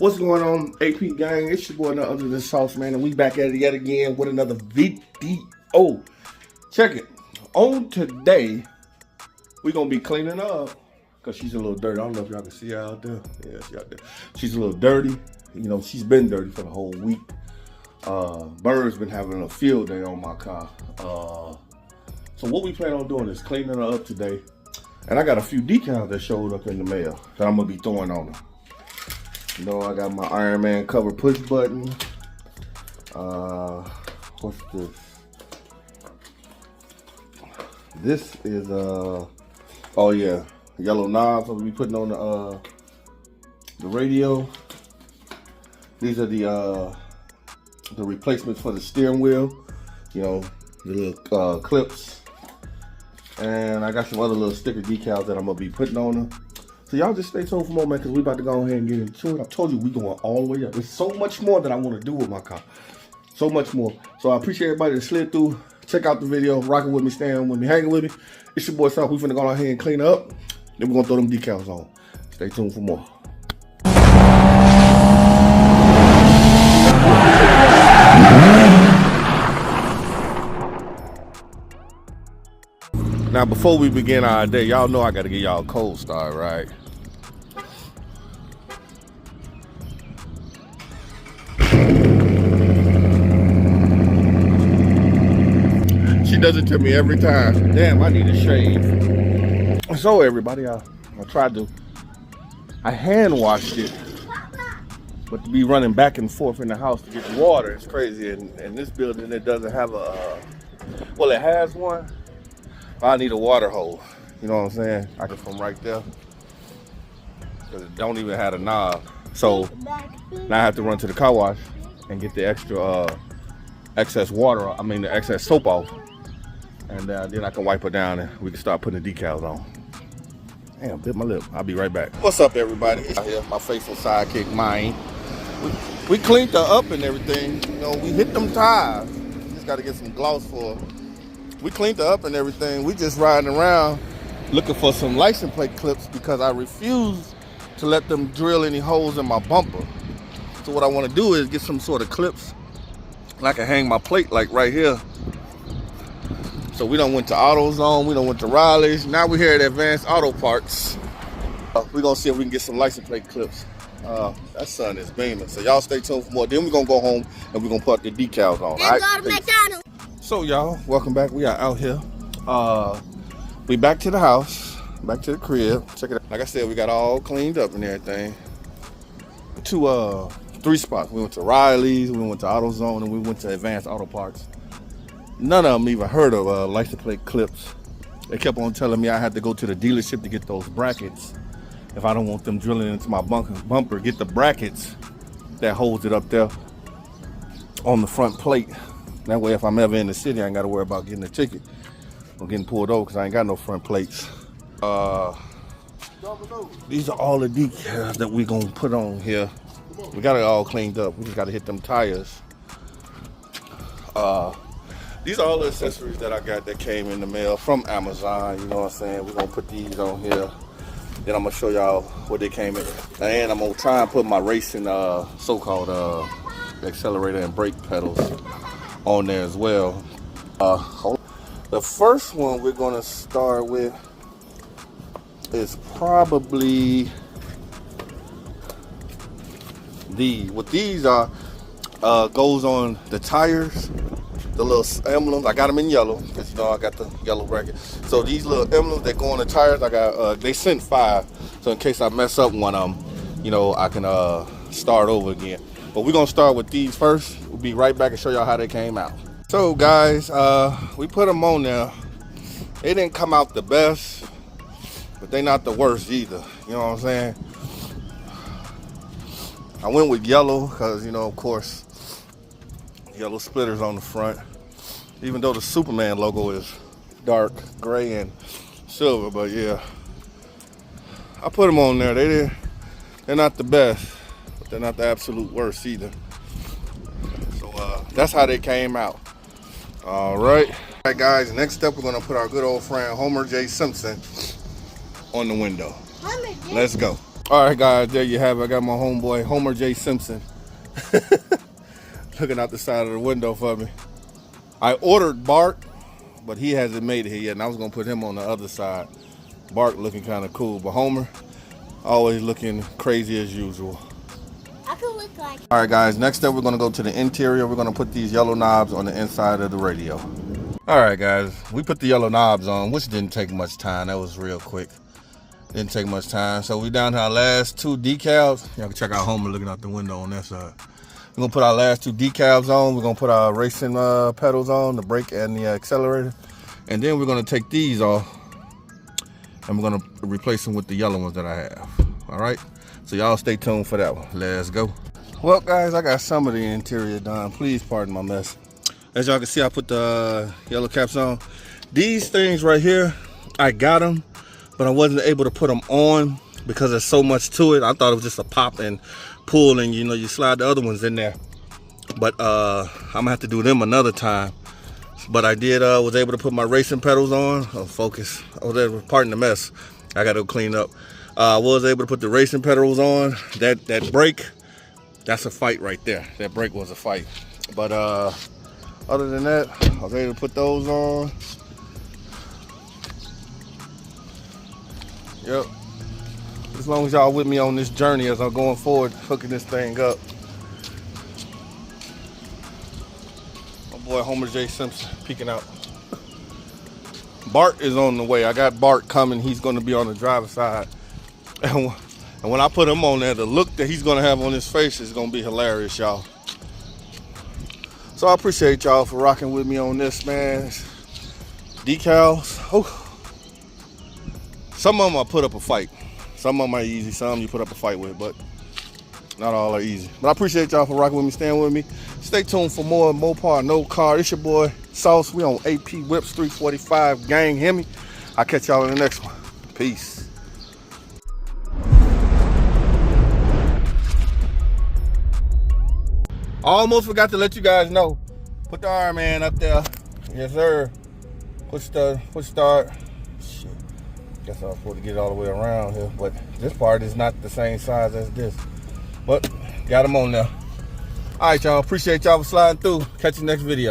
What's going on, AP gang? It's your boy, none other than Sauce Man, and we back at it yet again with another video. Check it. On today, we're gonna be cleaning up because she's a little dirty. I don't know if y'all can see her out there. Yeah, she out there. She's a little dirty. You know, she's been dirty for the whole week. Bird's been having a field day on my car. So what we plan on doing is cleaning her up today. And I got a few decals that showed up in the mail that I'm gonna be throwing on her. You know, I got my Iron Man cover push button. What's this? This is oh yeah, yellow knobs I'm gonna be putting on the radio. These are the replacements for the steering wheel. You know, the little clips. And I got some other little sticker decals that I'm gonna be putting on her. So y'all just stay tuned for more, man, because we about to go ahead and get into it. I told you we going all the way up. There's so much more that I want to do with my car. So much more. So I appreciate everybody that slid through. Check out the video. Rocking with me, staying with me, hanging with me. It's your boy South. We finna go ahead and clean up. Then we're gonna throw them decals on. Stay tuned for more. Now, before we begin our day, y'all know I gotta give y'all a cold start, right? She does it to me every time. Damn, I need a shave. So everybody, I tried to, I hand washed it, but to be running back and forth in the house to get water, it's crazy. And this building, it doesn't have a, well, it has one. I need a water hose, you know what I'm saying? I can from right there, because it don't even have a knob. So now I have to run to the car wash and get the extra excess water, the excess soap off. And then I can wipe her down and we can start putting the decals on. Damn, bit my lip. I'll be right back. What's up, everybody? It's here, my faithful sidekick, mine. We cleaned her up and everything. You know, we hit them tires. Just got to get some gloss for her. We cleaned her up and everything. We just riding around looking for some license plate clips because I refuse to let them drill any holes in my bumper. So what I want to do is get some sort of clips and I can hang my plate like right here. So we done went to AutoZone, we done went to Riley's. Now we're here at Advanced Auto Parts. We're gonna see if we can get some license plate clips. That sun is beaming. So y'all stay tuned for more. Then we're gonna go home and we're gonna put the decals on. And go to McDonald's. So y'all, welcome back. We are out here. We back to the house, back to the crib. Check it out. Like I said, we got all cleaned up and everything. Three spots. We went to Riley's, we went to AutoZone, and we went to Advanced Auto Parts. None of them even heard of license plate clips. They kept on telling me I had to go to the dealership to get those brackets. If I don't want them drilling into my bumper, get the brackets that holds it up there on the front plate. That way, if I'm ever in the city, I ain't got to worry about getting a ticket or getting pulled over because I ain't got no front plates. These are all the decals that we gonna put on here. We got it all cleaned up. We just got to hit them tires. These are all the accessories that I got that came in the mail from Amazon. You know what I'm saying? We're gonna put these on here. Then I'm gonna show y'all what they came in. And I'm gonna try and put my racing so-called accelerator and brake pedals on there as well. The first one we're gonna start with is probably these. What these are goes on the tires, the little emblems. I got them in yellow because you know I got the yellow bracket. So these little emblems that go on the tires, I got. They sent 5, so in case I mess up one of them, you know I can start over again. But we're gonna start with these first. We'll be right back and show y'all how they came out. So guys, we put them on there. They didn't come out the best, but they not the worst either. You know what I'm saying? I went with yellow because, you know, of course, yellow splitters on the front. Even though the Superman logo is dark gray and silver, but yeah. I put them on there. They're not the best. They're not the absolute worst either. So that's how they came out. All right, guys, next up we're gonna put our good old friend Homer J. Simpson on the window. Let's go. All right, guys, there you have it. I got my homeboy, Homer J. Simpson, looking out the side of the window for me. I ordered Bart, but he hasn't made it here yet, and I was gonna put him on the other side. Bart looking kind of cool, but Homer always looking crazy as usual. I could look like. All right, guys, next up we're gonna go to the interior. We're gonna put these yellow knobs on the inside of the radio. All right, guys, we put the yellow knobs on, which didn't take much time. That was real quick. Didn't take much time. So we down to our last 2 decals. Y'all can check out Homer looking out the window on that side. We're gonna put our last 2 decals on. We're gonna put our racing pedals on, the brake and the accelerator. And then we're gonna take these off and we're gonna replace them with the yellow ones that I have. All right, so y'all stay tuned for that one. Let's go. Well, guys, I got some of the interior done. Please pardon my mess. As y'all can see, I put the yellow caps on. These things right here, I got them, but I wasn't able to put them on because there's so much to it. I thought it was just a pop and pull and you slide the other ones in there. But I'm gonna have to do them another time. But I did, was able to put my racing pedals on. Oh, focus. I was able, pardon the mess. I gotta go clean up. I was able to put the racing pedals on. That brake, that's a fight right there. That brake was a fight. But other than that, I was able to put those on. Yep. As long as y'all with me on this journey as I'm going forward, hooking this thing up. My boy Homer J. Simpson peeking out. Bart is on the way. I got Bart coming. He's going to be on the driver's side. And when I put him on there, the look that he's going to have on his face is going to be hilarious, y'all. So I appreciate y'all for rocking with me on this, man. Decals. Oh. Some of them I put up a fight. Some of them are easy, some you put up a fight with, but not all are easy. But I appreciate y'all for rocking with me, staying with me. Stay tuned for more Mopar No Car. It's your boy Sauce. We on AP Whips 345 Gang. Hear me? I'll catch y'all in the next one. Peace. Almost forgot to let you guys know. Put the Iron Man up there. Yes, sir. Push start. Shit. Guess I was supposed to get it all the way around here, but this part is not the same size as this. But got them on there. All right, y'all. Appreciate y'all for sliding through. Catch you next video.